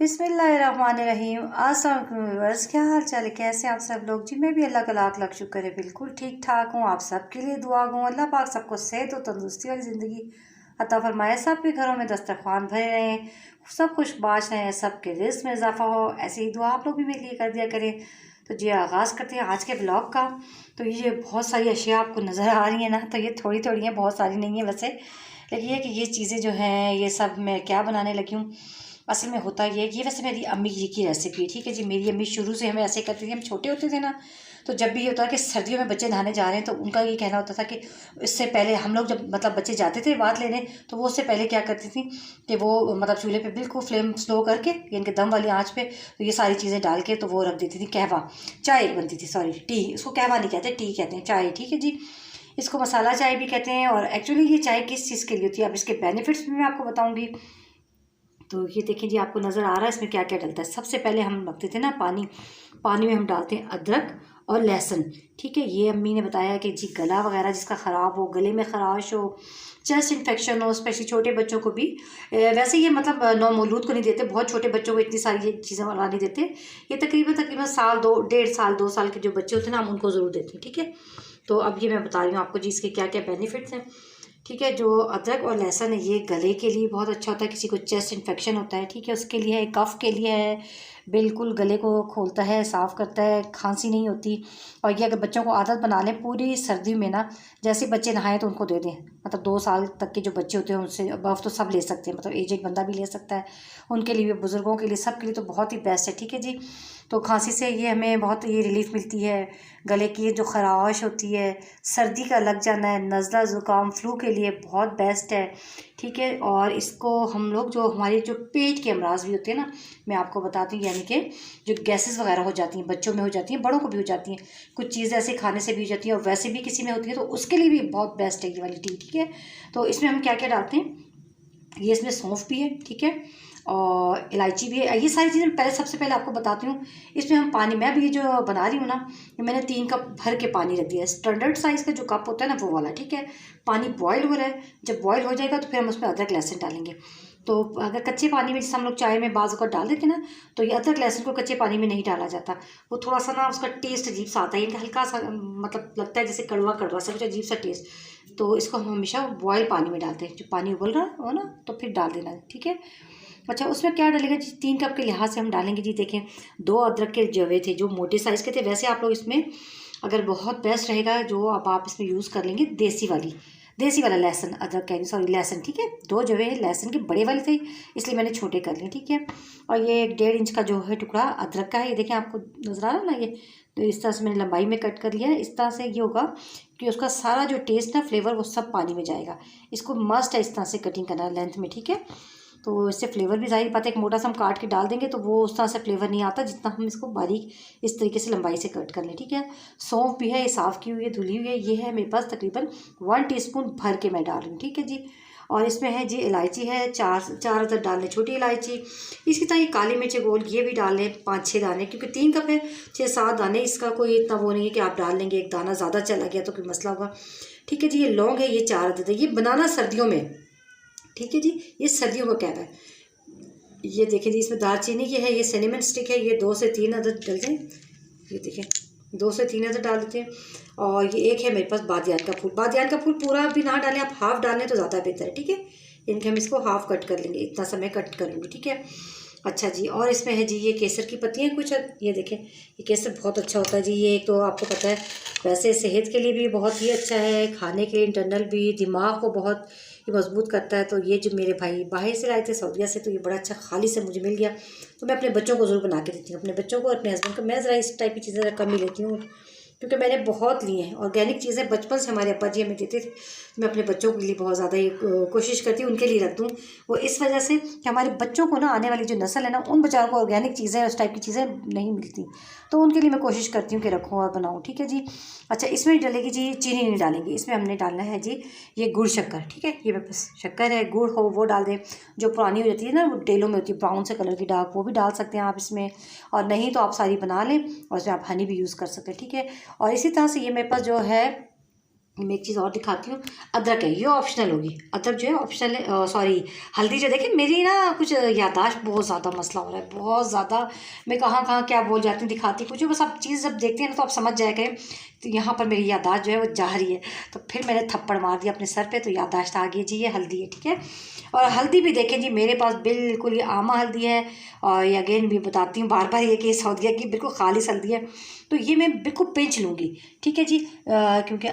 बिस्मिल्लाहिर्रहमानिर्रहीम। अस्सलाम व्यूअर्स, क्या हाल चाल है, कैसे आप सब लोग। जी मैं भी अल्लाह का लाख लाख शुक्र है, बिल्कुल ठीक ठाक हूँ। आप सबके लिए दुआ गो, अल्लाह पाक सबको सेहत और तंदुरुस्ती वाली ज़िंदगी अता फरमाए। सबके घरों में दस्तरखान भरे रहें, सब कुछ बाँट रहें, सबके रिज़्क़ में इजाफा हो। ऐसे ही दुआ आप लोग भी मेरे लिए कर दिया करें। तो जी आगाज़ करते हैं आज के ब्लॉग का। तो ये बहुत सारी अशिया आपको नज़र आ रही है ना, तो ये थोड़ी थोड़ी हैं, बहुत सारी नहीं है वैसे, लेकिन ये कि ये चीज़ें जो हैं ये सब मैं क्या बनाने लगी हूँ। असल में होता ये है कि ये वैसे मेरी अम्मी जी की रेसिपी है, ठीक है जी। मेरी अम्मी शुरू से हमें ऐसे करती थी, हम छोटे होते थे ना, तो जब भी ये होता है कि सर्दियों में बच्चे नहाने जा रहे हैं तो उनका ये कहना होता था कि इससे पहले हम लोग जब मतलब बच्चे जाते थे बात लेने, तो वो उससे पहले क्या करती थी कि वो मतलब चूल्हे पे बिल्कुल फ्लेम स्लो करके यानी कि दम वाली आंच पे तो ये सारी चीज़ें डाल के तो वो रख देती थी। कहवा चाय बनती थी, सॉरी टी, इसको कहवा नहीं कहते, टी कहते हैं, चाय, ठीक है जी। इसको मसाला चाय भी कहते हैं। और एक्चुअली ये चाय किस चीज़ के लिए होती है, अब इसके बेनिफिट्स भी मैं आपको बताऊँगी। तो ये देखिए जी, आपको नज़र आ रहा है इसमें क्या क्या डलता है। सबसे पहले हम रखते थे ना पानी, पानी में हम डालते हैं अदरक और लहसुन, ठीक है। ये अम्मी ने बताया कि जी गला वगैरह जिसका ख़राब हो, गले में खराश हो, चेस्ट इन्फेक्शन हो, स्पेशली छोटे बच्चों को भी, वैसे ये मतलब नौमौलूद को नहीं देते, बहुत छोटे बच्चों को इतनी सारी ये चीज़ें बना नहीं देते। ये तकरीबन तकरीबन साल, दो डेढ़ साल, 2 साल के जो बच्चे होते हैं ना, हम उनको ज़रूर देते हैं, ठीक है। तो अब ये मैं बता रही हूँ आपको जी इसके क्या क्या बेनिफिट्स हैं, ठीक है। जो अदरक और लहसुन है ये गले के लिए बहुत अच्छा होता है, किसी को चेस्ट इन्फेक्शन होता है, ठीक है, उसके लिए है, कफ़ के लिए है, बिल्कुल गले को खोलता है, साफ़ करता है, खांसी नहीं होती। और ये अगर बच्चों को आदत बना लें पूरी सर्दी में ना, जैसे बच्चे नहाएं तो उनको दे दें, मतलब 2 साल तक के जो बच्चे होते हैं उनसे अबव तो सब ले सकते हैं, मतलब एजेड बंदा भी ले सकता है, उनके लिए भी, बुज़ुर्गों के लिए, सब के लिए तो बहुत ही बेस्ट है, ठीक है जी। तो खांसी से ये हमें बहुत ये रिलीफ मिलती है, गले की जो खराश होती है, सर्दी का लग जाना है, नज़ला ज़ुकाम फ्लू के लिए बहुत बेस्ट है, ठीक है। और इसको हम लोग जो हमारे जो पेट के अमराज भी होते हैं ना, मैं आपको बताती हूँ, यानी कि जो गैसेस वगैरह हो जाती हैं, बच्चों में हो जाती हैं, बड़ों को भी हो जाती हैं, कुछ चीज़ें ऐसे खाने से भी हो जाती हैं और वैसे भी किसी में होती है, तो उसके लिए भी बहुत बेस्ट है ये वाली टी, ठीक है। तो इसमें हम क्या क्या डालते हैं, ये इसमें सौंफ भी है, ठीक है, और इलायची भी है। ये सारी चीज़ें पहले सबसे पहले आपको बताती हूँ। इसमें हम पानी, मैं भी ये जो बना रही हूँ ना, मैंने 3 कप भर के पानी रख दिया है, स्टैंडर्ड साइज़ का जो कप होता है ना वो वाला, ठीक है। पानी बॉयल हो रहा है, जब बॉयल हो जाएगा तो फिर हम उसमें अदरक लहसुन डालेंगे। तो अगर कच्चे पानी में, जैसे हम लोग चाय में बाज़ अगर डाल देते हैं ना, तो ये अदरक लहसुन को कच्चे पानी में नहीं डाला जाता, वो थोड़ा सा ना उसका टेस्ट अजीब सा आता है, यानी हल्का सा मतलब लगता है जैसे कड़वा कड़वा सा, कुछ अजीब सा टेस्ट। तो इसको हम हमेशा बॉयल पानी में डालते हैं, जो पानी उबल रहा हो ना तो फिर डाल देना, ठीक है। अच्छा, उसमें क्या डालेगा जी, 3 कप के लिहाज से हम डालेंगे जी, देखें 2 अदरक के जवे थे जो मोटे साइज़ के थे। वैसे आप लोग इसमें अगर बहुत बेस्ट रहेगा जो अब आप इसमें यूज़ कर लेंगे देसी वाला लहसुन, अदरक कह रही सॉरी लहसुन, ठीक है। 2 जवे लहसुन के बड़े वाले थे, इसलिए मैंने छोटे कर लिए, ठीक है। और ये 1.5 इंच का जो है टुकड़ा अदरक का है, ये देखें आपको नज़र आ रहा है ना, ये तो इस तरह से मैंने लंबाई में कट कर लिया है। इस तरह से ये होगा कि उसका सारा जो टेस्ट ना, फ्लेवर, वो सब पानी में जाएगा। इसको मस्ट है इस तरह से कटिंग करना लेंथ में, ठीक है। तो इससे फ्लेवर भी ज़ाहिर बात है, एक मोटा सा हम काट के डाल देंगे तो वो उस तरह से फ्लेवर नहीं आता जितना हम इसको बारीक इस तरीके से लंबाई से कट कर लें, ठीक है। सौंफ भी है, ये साफ़ की हुई है, धुली हुई है, ये है मेरे पास तकरीबन 1 टीस्पून भर के मैं डाल रही हूँ, ठीक है जी। और इसमें है जी इलायची है, चार अदर डाल लें छोटी इलायची। इसी तरह ये काली मिर्च गोल, ये भी डाल लें 5-6 दाने, क्योंकि 3 कप है, 6-7 दाने, इसका कोई इतना वो नहीं है कि आप डाल लेंगे एक दाना ज़्यादा चला गया तो कोई मसला होगा, ठीक है जी। ये लौंग है, ये 4 अदद है, ये बनाना सर्दियों में, ठीक है जी, ये सर्दियों का क्या है। ये देखिए जी, इसमें दालचीनी की है, ये सिनेमन स्टिक है, ये 2 से 3 अदद डलते हैं, ये देखिए 2 से 3 अदद डाल देते हैं। और ये एक है मेरे पास बादियान का फूल, बादियान का फूल पूरा भी ना डालें, आप हाफ़ डालें तो ज़्यादा बेहतर है, ठीक है। इनके हम इसको हाफ़ कट कर लेंगे, इतना सा मैं कट कर लूँगी, ठीक है। अच्छा जी, और इसमें है जी ये केसर की पत्तियाँ कुछ, ये देखें, ये केसर बहुत अच्छा होता है जी। ये एक तो आपको पता है वैसे सेहत के लिए भी बहुत ही अच्छा है, खाने के इंटरनल भी, दिमाग को बहुत ये मजबूत करता है। तो ये जो मेरे भाई बाहर से लाए थे सऊदीया से, तो ये बड़ा अच्छा खाली से मुझे मिल गया, तो मैं अपने बच्चों को ज़रूर बना के देती हूँ, अपने बच्चों को, अपने हस्बैंड को। मैं ज़रा इस टाइप की चीज़ें ज़रा कम ही लेती हूँ, क्योंकि मैंने बहुत लिए हैं ऑर्गेनिक चीज़ें, बचपन से हमारे अब्बा जी हमें देते थे। मैं अपने बच्चों के लिए बहुत ज़्यादा ही कोशिश करती हूँ उनके लिए रख दूँ, वो इस वजह से कि हमारे बच्चों को ना, आने वाली जो नस्ल है ना, उन बेचारों को ऑर्गेनिक चीज़ें उस टाइप की चीज़ें नहीं मिलती, तो उनके लिए मैं कोशिश करती हूँ कि रखूँ और बनाऊँ, ठीक है जी। अच्छा, इसमें डलेगी जी, चीनी नहीं डालेंगे, इसमें हमने डालना है जी ये गुड़ शक्कर, ठीक है। ये बस शक्कर है, गुड़ हो वो डाल दें, जो पुरानी हो जाती है ना, वो डेलों में होती है ब्राउन से कलर की डार्क, वो भी डाल सकते हैं आप इसमें, और नहीं तो आप सारी बना लें और इसमें आप हनी भी यूज़ कर सकते हैं, ठीक है। और इसी तरह से ये मेरे पास जो है मैं एक चीज़ और दिखाती हूँ। अदरक है, ये ऑप्शनल होगी, अदरक जो है ऑप्शनल है। सॉरी, हल्दी जो देखिए मेरी ना कुछ याददाश्त बहुत ज़्यादा मसला हो रहा है, बहुत ज़्यादा। मैं कहाँ कहाँ क्या बोल जाती हूँ दिखाती कुछ, बस आप चीज़ जब देखते हैं ना तो आप समझ जाया करें। तो यहाँ पर मेरी याददाश्त जो है वो जा रही है, तो फिर मैंने थप्पड़ मार दिया अपने सर पे, तो याददाश्त आ गई जी, ये हल्दी है, ठीक है। और हल्दी भी देखें जी, मेरे पास बिल्कुल ये आमा हल्दी है, और ये अगेन भी बताती हूँ बार बार, ये कि सऊदीया की बिल्कुल खालिश हल्दी है। तो ये मैं बिल्कुल पिंच लूँगी, ठीक है जी। क्योंकि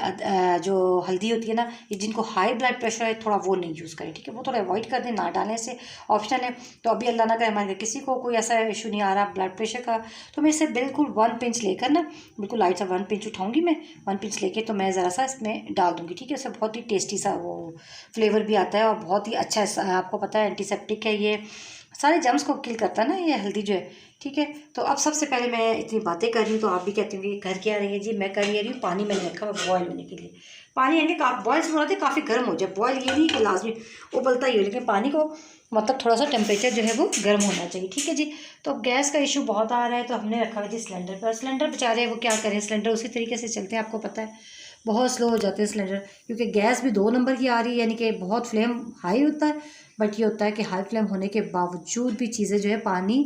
जो हल्दी होती है ना, ये जिनको हाई ब्लड प्रेशर है थोड़ा वो नहीं यूज़ करें, ठीक है, वो थोड़ा अवॉइड कर दें, ना डालें, से ऑप्शनल है। तो अभी अल्लाह ना करे हमारे घर किसी को कोई ऐसा इशू नहीं आ रहा ब्लड प्रेशर का, तो मैं इसे बिल्कुल 1 पिंच लेकर ना, बिल्कुल लाइट सा 1 पिंच उठाऊँगी मैं, 1 पिंच लेके तो मैं ज़रा सा इसमें डाल दूँगी, ठीक है। इससे बहुत ही टेस्टी सा वो फ्लेवर भी आता है, और बहुत ही अच्छा आपको पता है एंटीसेप्टिक है, ये सारे जर्म्स को किल करता है ना ये हल्दी जो है, ठीक है। तो अब सबसे पहले मैं इतनी बातें कर रही हूँ तो आप भी कहती होंगी घर क्या रही है जी। मैं कर रही हूँ, पानी मैंने रखा हुआ बॉयल होने के लिए। पानी यानी बॉयल से बोलते काफ़ी गर्म हो जाए, बॉयल ये नहीं कि लाजमी उबलता ही हो, लेकिन पानी को मतलब थोड़ा सा टेम्परेचर जो है वो गर्म होना चाहिए, ठीक है जी। तो अब गैस का इशू बहुत आ रहा है, तो हमने रखा हुआ जी सिलेंडर पर। सिलेंडर बेचारे वो क्या करें, सिलेंडर उसी तरीके से चलते हैं, आपको पता है बहुत स्लो हो जाते हैं सिलेंडर, क्योंकि गैस भी 2 नंबर की आ रही है, यानी कि बहुत फ्लेम हाई होता है। बट ये होता है कि हाई फ्लेम होने के बावजूद भी चीज़ें जो है पानी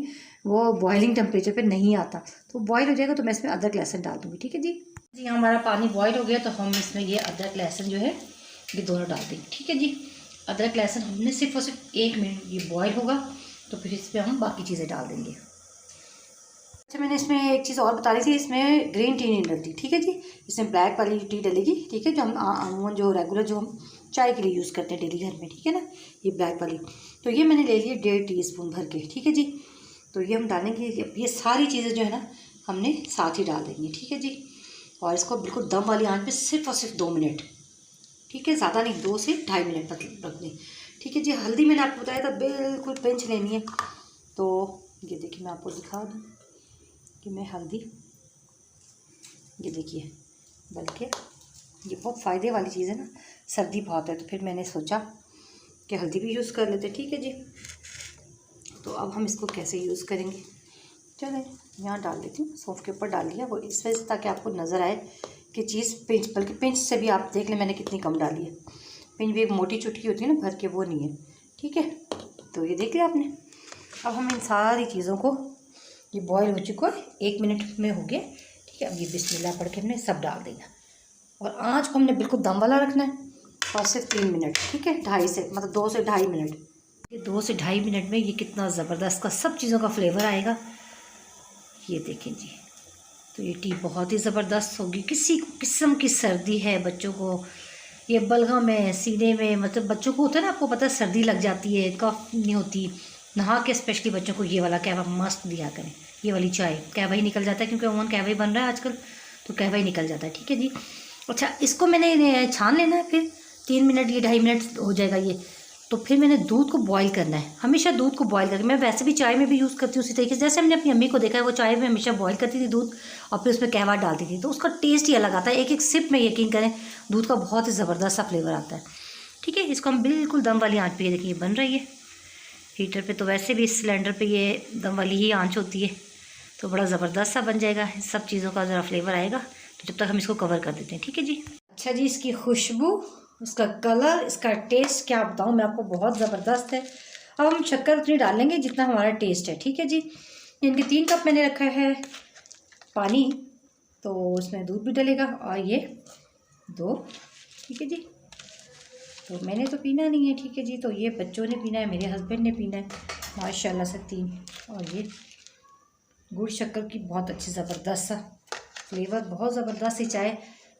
वो बॉइलिंग टेम्परेचर पे नहीं आता। तो बॉयल हो जाएगा तो मैं इसमें अदरक लहसुन डाल दूँगी, ठीक है जी। जी हमारा पानी बॉयल हो गया, तो हम इसमें ये अदरक लहसुन जो है ये दोनों डाल देंगे, ठीक है जी। अदरक लहसुन हमने सिर्फ और सिर्फ 1 मिनट ये बॉयल होगा, तो फिर इस पर हम बाकी चीज़ें डाल देंगे। अच्छा, मैंने इसमें एक चीज़ और बता रही थी, इसमें ग्रीन टी नहीं डलती, ठीक है जी। इसमें ब्लैक वाली टी डलेगी, ठीक है, जो हम अमूमन जो रेगुलर जो हम चाय के लिए यूज़ करते हैं डेली घर में, ठीक है ना, ये ब्लैक वाली। तो ये मैंने ले लिया 1.5 टीस्पून भर के, ठीक है जी। तो ये हम डालेंगे, ये सारी चीज़ें जो है ना हमने साथ ही डाल देंगी, ठीक है जी। और इसको बिल्कुल दम वाली आंच पे सिर्फ और सिर्फ 2 मिनट, ठीक है, ज़्यादा नहीं, 2 से 2.5 मिनट रख दें, ठीक है जी। हल्दी मैंने आपको बताया था बिल्कुल पिंच लेनी है। तो ये देखिए मैं आपको दिखा दूँ कि मैं हल्दी, ये देखिए, बल्कि ये बहुत फ़ायदे वाली चीज़ है ना, सर्दी बहुत है तो फिर मैंने सोचा कि हल्दी भी यूज़ कर लेते, ठीक है जी। तो अब हम इसको कैसे यूज़ करेंगे, चलें यहाँ डाल देती हूँ, सौंफ के ऊपर डाल दिया, वो इस वजह से ताकि आपको नज़र आए कि चीज़ पिंच, बल्कि पिंच से भी आप देख लें मैंने कितनी कम डाली है। पिंच भी एक मोटी चुटकी होती है ना भर के, वो नहीं है, ठीक है। तो ये देख लिया आपने। अब हम इन सारी चीज़ों को, ये बॉयल हो चुका है, 1 मिनट में हो गया, ठीक है। अब ये बिस्मिल्लाह पढ़ के हमने सब डाल देना, और आँच को हमने बिल्कुल दम वाला रखना है, और सिर्फ 3 मिनट, ठीक है, 2.5 से मतलब 2 से 2.5 मिनट। ये 2 से 2.5 मिनट में ये कितना ज़बरदस्त का सब चीज़ों का फ्लेवर आएगा, ये देखें जी। तो ये टी बहुत ही ज़बरदस्त होगी, किसी किस्म की सर्दी है बच्चों को, ये बलगम है सीने में, मतलब बच्चों को होता है ना, आपको पता है सर्दी लग जाती है, कफ नहीं होती, नहा के स्पेशली बच्चों को ये वाला कहवा मस्त दिया करें, ये वाली चाय, कहवा ही निकल जाता है, क्योंकि अमूमन कहवा ही बन रहा है आजकल, तो कहवा ही निकल जाता है, ठीक है जी। अच्छा, इसको मैंने छान लेना है, फिर 3 मिनट, ये 2.5 मिनट हो जाएगा ये। तो फिर मैंने दूध को बॉईल करना है, हमेशा दूध को बॉईल करके, मैं वैसे भी चाय में भी यूज़ करती हूँ उसी तरीके से, जैसे हमने अपनी अम्मी को देखा है वो चाय में हमेशा बॉईल करती थी दूध, और फिर उसमें कहवा डालती थी, तो उसका टेस्ट ही अलग आता है। एक एक सिप में यकीन करें दूध का बहुत ही ज़बरदस्त सा फ्लेवर आता है, ठीक है। इसको हम बिल्कुल दम वाली आँच पे, ये देखिए बन रही है हीटर पे, तो वैसे भी इस सिलेंडर पे ये दम वाली ही आँच होती है, तो बड़ा ज़बरदस्त सा बन जाएगा, सब चीज़ों का ज़रा फ्लेवर आएगा। तो जब तक हम इसको कवर कर देते हैं, ठीक है जी। अच्छा जी, इसकी खुशबू, इसका कलर, इसका टेस्ट क्या बताऊँ मैं आपको, बहुत ज़बरदस्त है। अब हम शक्कर उतनी डालेंगे जितना हमारा टेस्ट है, ठीक है जी। इनके 3 कप मैंने रखा है पानी, तो उसमें दूध भी डलेगा, और ये 2, ठीक है जी। तो मैंने तो पीना नहीं है, ठीक है जी, तो ये बच्चों ने पीना है, मेरे हस्बैंड ने पीना है, माशाल्लाह से 3। और ये गुड़ शक्कर की बहुत अच्छी ज़बरदस्त सा फ्लेवर, बहुत ज़बरदस्त सी चाय।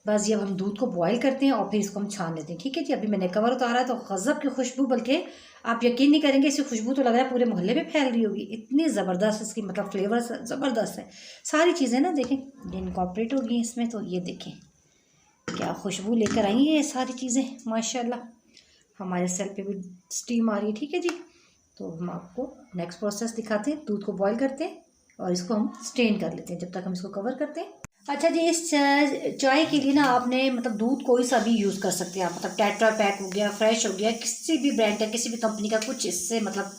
बस ये अब हम दूध को बॉईल करते हैं और फिर इसको हम छान लेते हैं, ठीक है जी। अभी मैंने कवर उतारा तो गज़ब की खुशबू, बल्कि आप यकीन नहीं करेंगे, इसकी खुशबू तो लग रहा है पूरे मोहल्ले में फैल रही होगी, इतनी ज़बरदस्त इसकी मतलब फ्लेवर ज़बरदस्त है। सारी चीज़ें ना देखें ये इनकॉर्पोरेट हो गई इसमें, तो ये देखें क्या खुशबू लेकर आई है ये सारी चीज़ें, माशाल्लाह। हमारे सेल पे भी स्टीम आ रही है, ठीक है जी। तो हम आपको नेक्स्ट प्रोसेस दिखाते हैं, दूध को बॉईल करते हैं और इसको हम स्ट्रेन कर लेते हैं, जब तक हम इसको कवर करते हैं। अच्छा जी, इस चाय के लिए ना आपने मतलब दूध कोई सा भी यूज़ कर सकते हैं आप, मतलब टेट्रा पैक हो गया, फ्रेश हो गया, किसी भी ब्रांड का, किसी भी कंपनी का, कुछ इससे मतलब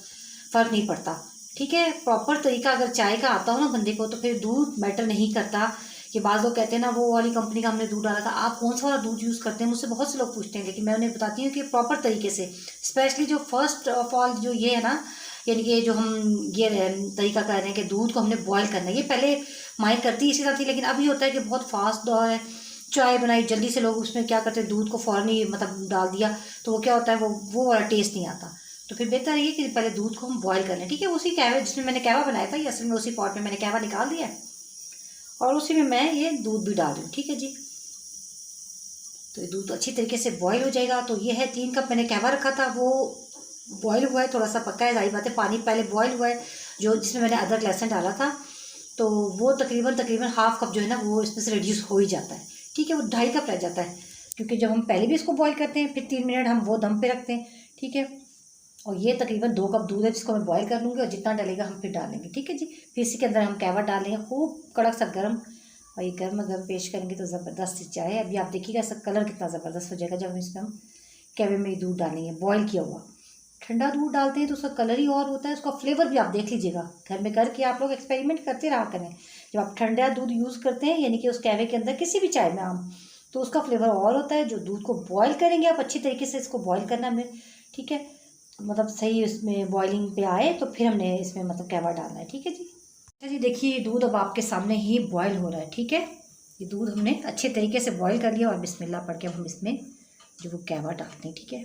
फ़र्क नहीं पड़ता, ठीक है। प्रॉपर तरीका अगर चाय का आता हो ना बंदे को, तो फिर दूध मैटर नहीं करता कि बाद लोग कहते हैं ना वो वाली कंपनी का हमने दूध डाला था, आप कौन सा वाला दूध यूज़ करते हैं, मुझसे बहुत से लोग पूछते हैं। लेकिन मैं उन्हें बताती हूँ कि प्रॉपर तरीके से, स्पेशली जो फर्स्ट ऑफ ऑल जो ये है ना, यानी कि जो हम ये तरीका कर रहे हैं कि दूध को हमने बॉयल करना है, ये पहले माई करती इसी तरह थी, लेकिन अभी होता है कि बहुत फास्ट दौर है, चाय बनाई जल्दी से, लोग उसमें क्या करते हैं दूध को फ़ौरन ही मतलब डाल दिया, तो वो क्या होता है वो वाला टेस्ट नहीं आता। तो फिर बेहतर है कि पहले दूध को हम बॉयल कर लें, ठीक है। उसी कहवा जिसमें मैंने कहवा बनाया था, ये असल में उसी पॉट में मैंने कहवा निकाल दिया है और उसी में मैं ये दूध भी डाल दूँ, ठीक है जी। तो ये दूध अच्छी तरीके से बॉयल हो जाएगा। तो ये है 3 कप मैंने कहवा रखा था, वो बॉयल हुआ है, थोड़ा सा पक्का है, जाहिर बात है पानी पहले बॉयल हुआ है, जो जिसमें मैंने अदरक लहसुन डाला था, तो वो तकरीबन हाफ कप जो है ना वो इसमें से रिड्यूस हो ही जाता है, ठीक है। वो 2.5 कप रह जाता है, क्योंकि जब हम पहले भी इसको बॉयल करते हैं फिर 3 मिनट हम वो दम पे रखते हैं, ठीक है। और ये तकरीबन 2 कप दूध है जिसको मैं बॉयल कर लूँगी, और जितना डलेगा हम फिर डालेंगे, ठीक है जी। फिर इसी के अंदर हम कहवा डाल लेंगे, खूब कड़क सा गर्म, और ये गर्म गर्म पेश करेंगे तो ज़बरदस्त चाय है। अभी आप देखिएगा इसका कलर कितना ज़बरदस्त हो जाएगा जब इसमें हम कहवे में दूध डालेंगे बॉयल किया हुआ। ठंडा दूध डालते हैं तो उसका कलर ही और होता है, उसका फ्लेवर भी आप देख लीजिएगा, घर में करके आप लोग एक्सपेरिमेंट करते रहा करें। जब आप ठंडा दूध यूज़ करते हैं यानी कि उस कहवे के अंदर किसी भी चाय में आम, तो उसका फ्लेवर और होता है। जो दूध को बॉयल करेंगे आप अच्छी तरीके से इसको बॉयल करना हमें, ठीक है, मतलब सही इसमें बॉइलिंग पे आए तो फिर हमने इसमें मतलब कहवा डालना है, ठीक है जी। अच्छा जी, देखिए दूध अब आपके सामने ही बॉयल हो रहा है, ठीक है। ये दूध हमने अच्छे तरीके से बॉयल कर लिया और बिस्मिल्लाह पढ़ के अब हम इसमें जो वो कहवा डालते हैं, ठीक है।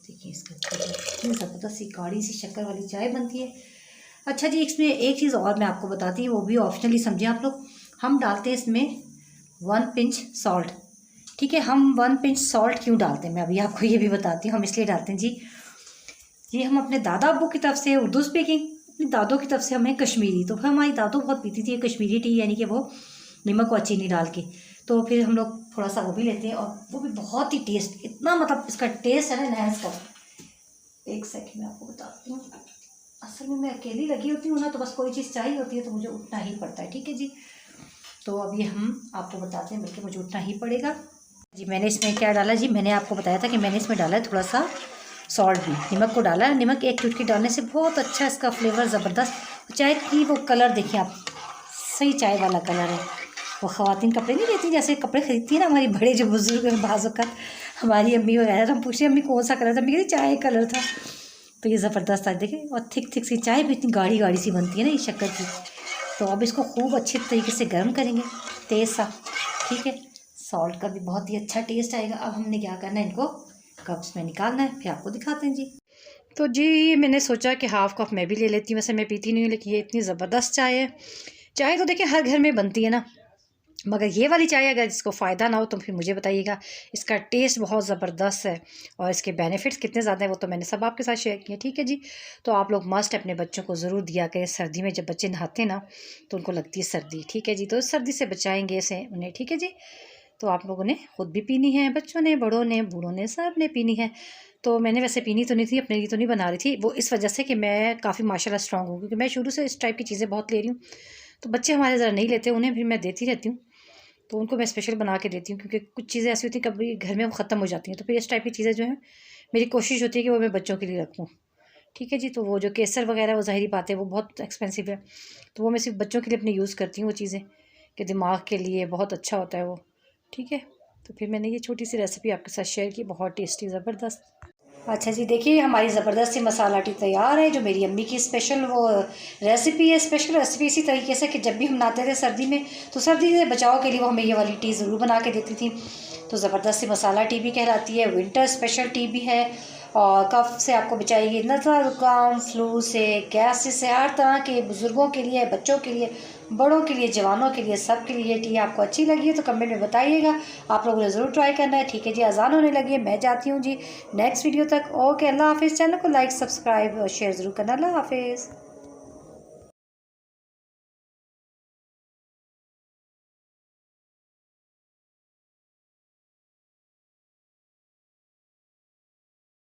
देखिए इसका कितनी ज़बरदस्त सी गाढ़ी सी शक्कर वाली चाय बनती है। अच्छा जी, इसमें एक चीज़ और मैं आपको बताती हूँ, वो भी ऑप्शनली समझिए आप लोग। हम डालते हैं इसमें 1 पिंच सॉल्ट, ठीक है। हम 1 पिंच सॉल्ट क्यों डालते हैं मैं अभी आपको ये भी बताती हूँ। हम इसलिए डालते हैं जी, ये हम अपने दादा अब्बू की तरफ से उर्दू स्पीकिंग, अपनी दादों की तरफ से हमें कश्मीरी, तो फिर हमारी दादू बहुत पीती थी कश्मीरी टी, यानी कि वो नमक और चीनी डाल के, तो फिर हम लोग थोड़ा सा वो भी लेते हैं, और वो भी बहुत ही टेस्ट, इतना मतलब इसका टेस्ट है ना इसका। एक सेकंड में आपको बताती हूँ। असल में मैं अकेली लगी होती हूँ ना, तो बस कोई चीज़ चाहिए होती है तो मुझे उठना ही पड़ता है, ठीक है जी। तो अभी हम आपको बताते हैं, बल्कि मुझे उठना ही पड़ेगा जी। मैंने इसमें क्या डाला जी, मैंने आपको बताया था कि मैंने इसमें डाला है थोड़ा सा सॉल्ट भी, नमक को डाला है। नमक 1 चुटकी डालने से बहुत अच्छा इसका फ्लेवर ज़बरदस्त। चाय की वो कलर देखिए आप, सही चाय वाला कलर है। वो ख़वातीन कपड़े नहीं लेती, जैसे कपड़े खरीदती है ना हमारी बड़े जो बुजुर्ग हैं, बाज़ों का हमारी अम्मी वगैरह, हम पूछे अम्मी कौन सा कलर था, अम्मी कहती चाय कलर था। तो ये ज़बरदस्त है देखिए, और थिक सी चाय भी इतनी गाढ़ी गाढ़ी सी बनती है ना ये शक्कर की। तो अब इसको खूब अच्छे तरीके से गर्म करेंगे, तेज़ सा, ठीक है। सॉल्ट का भी बहुत ही अच्छा टेस्ट आएगा। अब हमने क्या करना है, इनको कप्स में निकालना है, फिर आपको दिखाते हैं जी। तो जी मैंने सोचा कि हाफ़ कप मैं भी ले लेती हूँ, वैसे मैं पीती नहीं हूँ, लेकिन ये इतनी ज़बरदस्त चाय है। चाय तो देखिए हर घर में बनती है ना, मगर ये वाली चाय अगर जिसको फ़ायदा ना हो तो फिर मुझे बताइएगा। इसका टेस्ट बहुत ज़बरदस्त है और इसके बेनिफिट्स कितने ज़्यादा हैं वो तो मैंने सब आपके साथ शेयर किए, ठीक है जी। तो आप लोग मस्ट अपने बच्चों को ज़रूर दिया करें। सर्दी में जब बच्चे नहाते हैं ना तो उनको लगती है सर्दी, ठीक है जी, तो सर्दी से बचाएंगे इसे उन्हें, ठीक है जी। तो आप लोगों ने ख़ुद भी पीनी है, बच्चों ने, बड़ों ने, बूढ़ों ने, सब ने पीनी है। तो मैंने वैसे पीनी तो नहीं थी, अपने लिए तो नहीं बना रही थी, वो इस वजह से कि मैं काफ़ी माशाल्लाह स्ट्रॉन्ग हूँ, क्योंकि मैं शुरू से इस टाइप की चीज़ें बहुत ले रही हूँ। तो बच्चे हमारे ज़रा नहीं लेते, उन्हें भी मैं देती रहती हूँ, तो उनको मैं स्पेशल बना के देती हूँ, क्योंकि कुछ चीज़ें ऐसी होती हैं कभी घर में वो ख़त्म हो जाती हैं, तो फिर इस टाइप की चीज़ें जो हैं मेरी कोशिश होती है कि वो मैं बच्चों के लिए रखूँ, ठीक है जी। तो वो जो केसर वगैरह वो ज़ाहिरी बात है वो बहुत एक्सपेंसिव है, तो वो मैं सिर्फ बच्चों के लिए अपने यूज़ करती हूँ वो चीज़ें, कि दिमाग के लिए बहुत अच्छा होता है वो, ठीक है। तो फिर मैंने ये छोटी सी रेसिपी आपके साथ शेयर की, बहुत टेस्टी ज़बरदस्त। अच्छा जी, देखिए हमारी ज़बरदस्त सी मसाला टी तैयार है, जो मेरी अम्मी की स्पेशल वो रेसिपी है। स्पेशल रेसिपी इसी तरीके से कि जब भी हम नहाते थे सर्दी में, तो सर्दी से बचाव के लिए वो हमें ये वाली टी ज़रूर बना के देती थी। तो ज़बरदस्त सी मसाला टी भी कहलाती है, विंटर स्पेशल टी भी है, और कफ से आपको बचाएगी, नज़ला, ज़ुकाम, फ्लू से, गैस से, हर तरह के, बुज़ुर्गों के लिए, बच्चों के लिए, बड़ों के लिए, जवानों के लिए, सब के लिए टी आपको अच्छी लगी है तो कमेंट में बताइएगा। आप लोगों ने ज़रूर ट्राई करना है, ठीक है जी। अज़ान होने लगी है, मैं जाती हूँ जी नेक्स्ट वीडियो तक। ओके, अल्लाह हाफ़िज़। चैनल को लाइक, सब्सक्राइब और शेयर ज़रूर करना। अल्लाह हाफ़िज़।